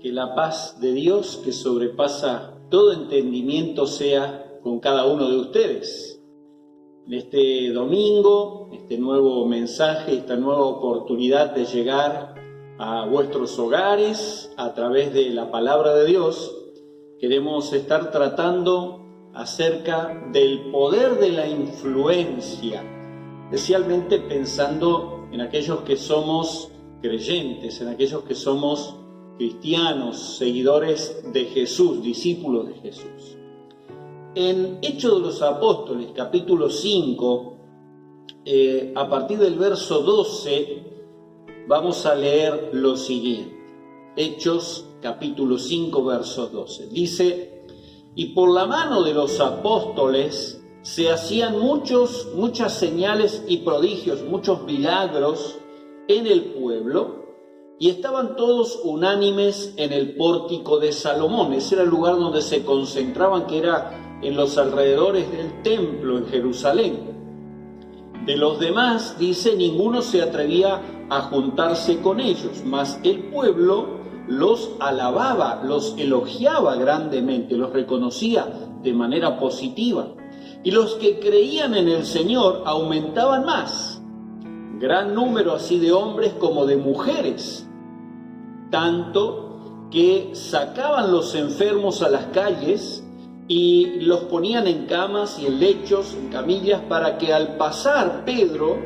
Que la paz de Dios, que sobrepasa todo entendimiento, sea con cada uno de ustedes. En este domingo, este nuevo mensaje, esta nueva oportunidad de llegar a vuestros hogares a través de la palabra de Dios, queremos estar tratando acerca del poder de la influencia, especialmente pensando en aquellos que somos creyentes, en aquellos que somos cristianos, seguidores de Jesús, discípulos de Jesús. En Hechos de los Apóstoles, capítulo 5, a partir del verso 12, vamos a leer lo siguiente. Hechos, capítulo 5, verso 12. Dice: y por la mano de los apóstoles se hacían muchas señales y prodigios, muchos milagros en el pueblo, y estaban todos unánimes en el pórtico de Salomón. Ese era el lugar donde se concentraban, que era en los alrededores del templo en Jerusalén. De los demás, dice, ninguno se atrevía a juntarse con ellos, mas el pueblo los alababa, los elogiaba grandemente, los reconocía de manera positiva. Y los que creían en el Señor aumentaban más, gran número así de hombres como de mujeres, tanto que sacaban los enfermos a las calles y los ponían en camas y en lechos, en camillas, para que al pasar Pedro,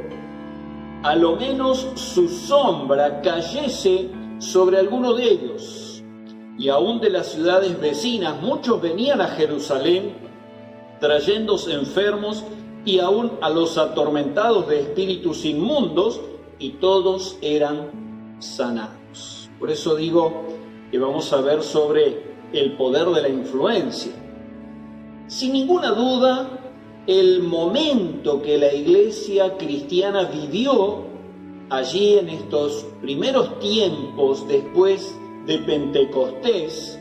a lo menos su sombra cayese sobre alguno de ellos. Y aún de las ciudades vecinas muchos venían a Jerusalén trayéndose enfermos y aún a los atormentados de espíritus inmundos, y todos eran sanados. Por eso digo que vamos a ver sobre el poder de la influencia. Sin ninguna duda, el momento que la iglesia cristiana vivió allí en estos primeros tiempos después de Pentecostés,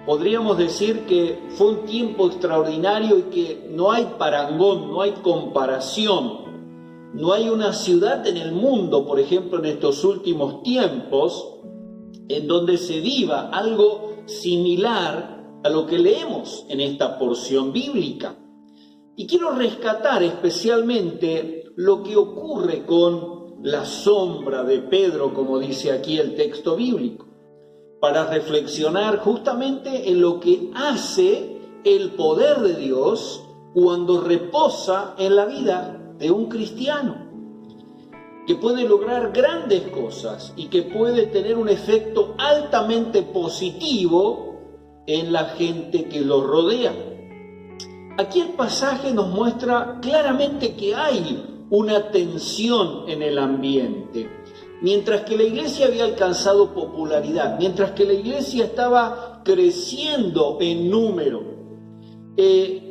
podríamos decir que fue un tiempo extraordinario y que no hay parangón, no hay comparación. No hay una ciudad en el mundo, por ejemplo, en estos últimos tiempos, en donde se viva algo similar a lo que leemos en esta porción bíblica. Y quiero rescatar especialmente lo que ocurre con la sombra de Pedro, como dice aquí el texto bíblico, para reflexionar justamente en lo que hace el poder de Dios cuando reposa en la vida de un cristiano, que puede lograr grandes cosas y que puede tener un efecto altamente positivo en la gente que lo rodea. Aquí el pasaje nos muestra claramente que hay una tensión en el ambiente. Mientras que la iglesia había alcanzado popularidad, mientras que la iglesia estaba creciendo en número,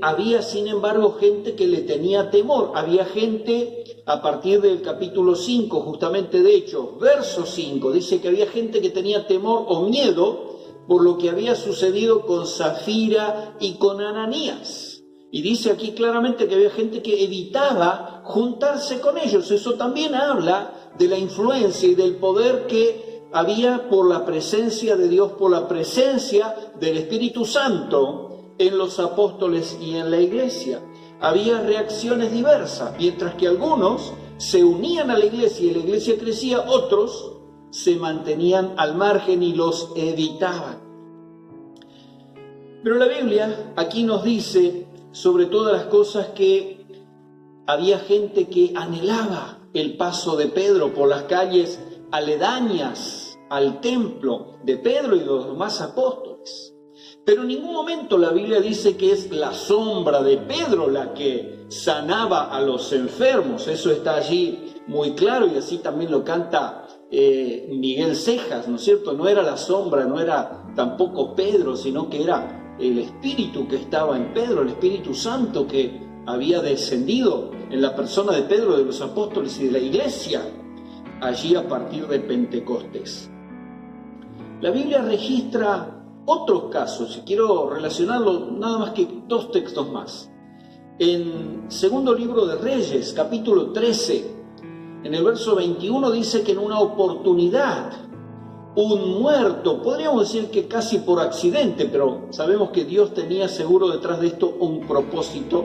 había sin embargo gente que le tenía temor. Había gente, a partir del capítulo 5, justamente de Hechos, verso 5, dice que había gente que tenía temor o miedo por lo que había sucedido con Zafira y con Ananías. Y dice aquí claramente que había gente que evitaba juntarse con ellos. Eso también habla de la influencia y del poder que había por la presencia de Dios, por la presencia del Espíritu Santo en los apóstoles y en la iglesia. Había reacciones diversas. Mientras que algunos se unían a la iglesia y la iglesia crecía, otros se mantenían al margen y los evitaban. Pero la Biblia aquí nos dice, sobre todas las cosas, que había gente que anhelaba el paso de Pedro por las calles aledañas al templo de Pedro y de los demás apóstoles. Pero en ningún momento la Biblia dice que es la sombra de Pedro la que sanaba a los enfermos. Eso está allí muy claro, y así también lo canta Miguel Cejas, ¿no es cierto? No era la sombra, no era tampoco Pedro, sino que era el Espíritu que estaba en Pedro, el Espíritu Santo que había descendido en la persona de Pedro, de los apóstoles y de la iglesia, allí a partir de Pentecostés. La Biblia registra otros casos, y quiero relacionarlo nada más que dos textos más. En segundo libro de Reyes, capítulo 13, en el verso 21 dice que en una oportunidad un muerto, podríamos decir que casi por accidente, pero sabemos que Dios tenía seguro detrás de esto un propósito.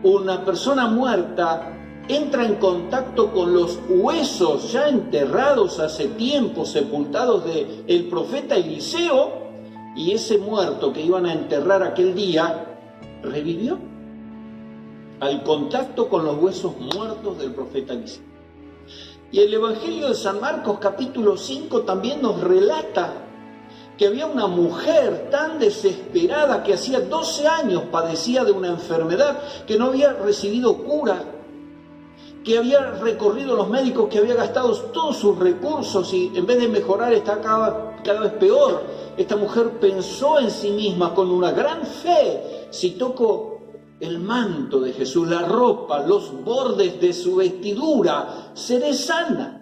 Una persona muerta entra en contacto con los huesos ya enterrados hace tiempo, sepultados del profeta Eliseo, y ese muerto que iban a enterrar aquel día revivió al contacto con los huesos muertos del profeta Eliseo. Y el Evangelio de San Marcos capítulo 5 también nos relata que había una mujer tan desesperada que hacía 12 años padecía de una enfermedad, que no había recibido cura, que había recorrido los médicos, que había gastado todos sus recursos y en vez de mejorar está cada vez peor. Esta mujer pensó en sí misma con una gran fe: si toco el manto de Jesús, la ropa, los bordes de su vestidura, seré sana.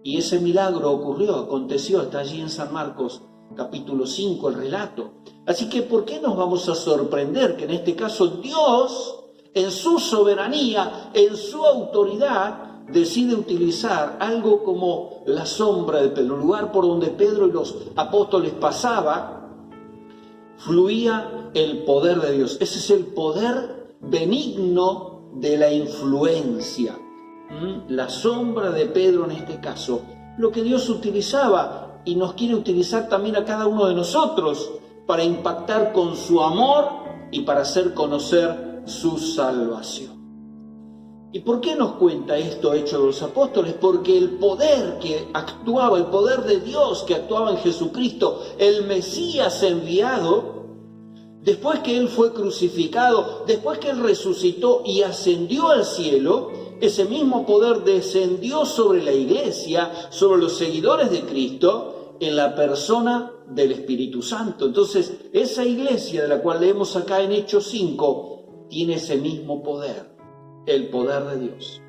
Y ese milagro aconteció, está allí en San Marcos capítulo 5 el relato. Así que ¿por qué nos vamos a sorprender que en este caso Dios, en su soberanía, en su autoridad, decide utilizar algo como la sombra de Pedro, el lugar por donde Pedro y los apóstoles pasaban? Fluía el poder de Dios. Ese es el poder benigno de la influencia. La sombra de Pedro en este caso, lo que Dios utilizaba y nos quiere utilizar también a cada uno de nosotros para impactar con su amor y para hacer conocer su salvación. ¿Y por qué nos cuenta esto Hechos de los Apóstoles? Porque el poder que actuaba, el poder de Dios que actuaba en Jesucristo, el Mesías enviado, después que Él fue crucificado, después que Él resucitó y ascendió al cielo, ese mismo poder descendió sobre la iglesia, sobre los seguidores de Cristo, en la persona del Espíritu Santo. Entonces, esa iglesia de la cual leemos acá en Hechos 5, tiene ese mismo poder, el poder de Dios.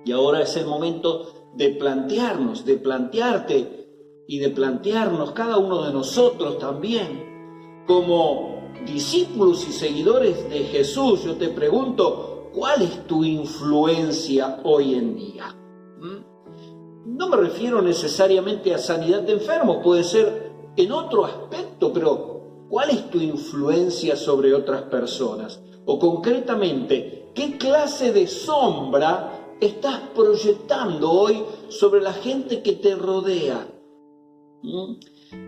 Y ahora es el momento de plantearnos, de plantearte y de plantearnos cada uno de nosotros también, como discípulos y seguidores de Jesús. Yo te pregunto, ¿cuál es tu influencia hoy en día? No me refiero necesariamente a sanidad de enfermos, puede ser en otro aspecto, pero ¿cuál es tu influencia sobre otras personas? O concretamente, ¿qué clase de sombra estás proyectando hoy sobre la gente que te rodea?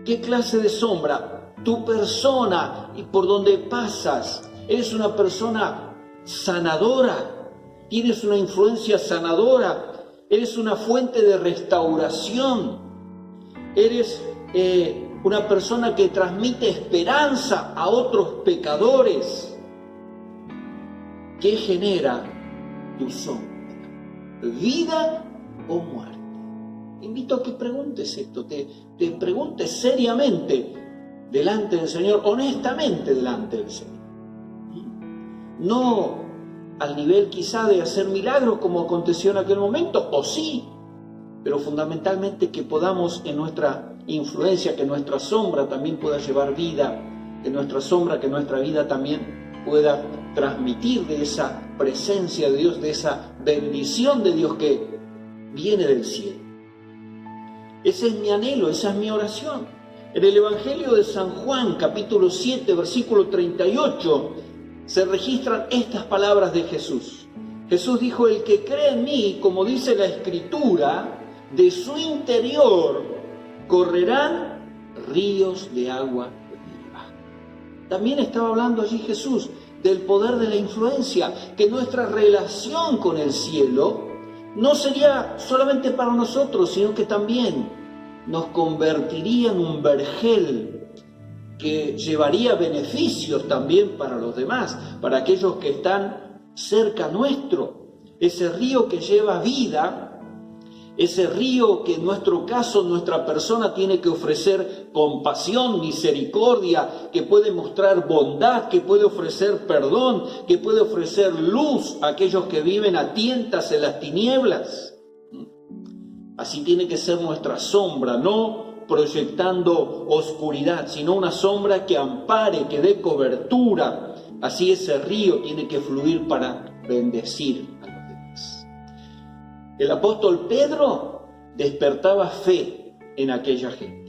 ¿Qué clase de sombra? Tu persona y por donde pasas, ¿eres una persona sanadora? ¿Tienes una influencia sanadora? ¿Eres una fuente de restauración? ¿Eres una persona que transmite esperanza a otros pecadores? ¿Qué genera tu sombra? ¿Vida o muerte? Te invito a que preguntes esto, te preguntes seriamente delante del Señor, honestamente delante del Señor. No al nivel quizá de hacer milagros como aconteció en aquel momento, o sí, pero fundamentalmente que podamos en nuestra influencia, que nuestra sombra también pueda llevar vida, que nuestra sombra, que nuestra vida también pueda transmitir de esa presencia de Dios, de esa bendición de Dios que viene del cielo. Ese es mi anhelo, esa es mi oración. En el Evangelio de San Juan, capítulo 7, versículo 38, se registran estas palabras de Jesús. Jesús dijo: el que cree en mí, como dice la Escritura, de su interior correrán ríos de agua viva. También estaba hablando allí Jesús del poder de la influencia, que nuestra relación con el cielo no sería solamente para nosotros, sino que también nos convertiría en un vergel que llevaría beneficios también para los demás, para aquellos que están cerca nuestro. Ese río que lleva vida, ese río que en nuestro caso, nuestra persona tiene que ofrecer compasión, misericordia, que puede mostrar bondad, que puede ofrecer perdón, que puede ofrecer luz a aquellos que viven a tientas en las tinieblas. Así tiene que ser nuestra sombra, no proyectando oscuridad, sino una sombra que ampare, que dé cobertura. Así ese río tiene que fluir para bendecir a los demás. El apóstol Pedro despertaba fe en aquella gente.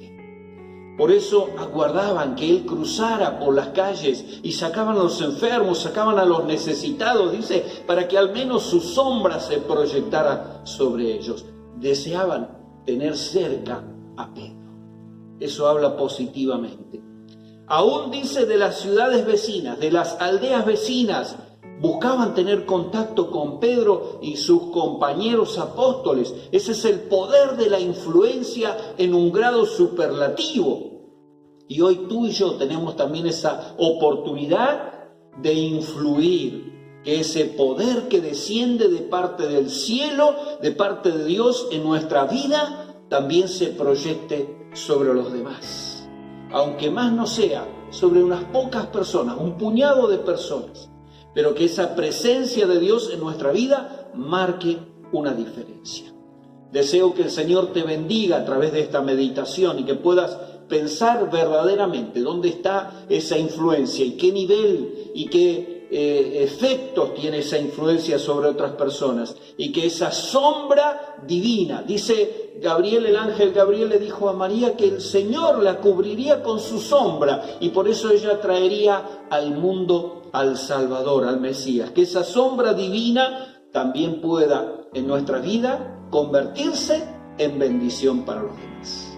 Por eso aguardaban que Él cruzara por las calles y sacaban a los enfermos, sacaban a los necesitados, dice, para que al menos su sombra se proyectara sobre ellos. Deseaban tener cerca a Pedro. Eso habla positivamente. Aún dice de las ciudades vecinas, de las aldeas vecinas, buscaban tener contacto con Pedro y sus compañeros apóstoles. Ese es el poder de la influencia en un grado superlativo. Y hoy tú y yo tenemos también esa oportunidad de influir, que ese poder que desciende de parte del cielo, de parte de Dios en nuestra vida, también se proyecte sobre los demás. Aunque más no sea sobre unas pocas personas, un puñado de personas, pero que esa presencia de Dios en nuestra vida marque una diferencia. Deseo que el Señor te bendiga a través de esta meditación y que puedas pensar verdaderamente dónde está esa influencia y qué nivel y qué efectos tiene esa influencia sobre otras personas, y que esa sombra divina, dice Gabriel, el ángel Gabriel le dijo a María que el Señor la cubriría con su sombra y por eso ella traería al mundo al Salvador, al Mesías. Que esa sombra divina también pueda en nuestra vida convertirse en bendición para los demás.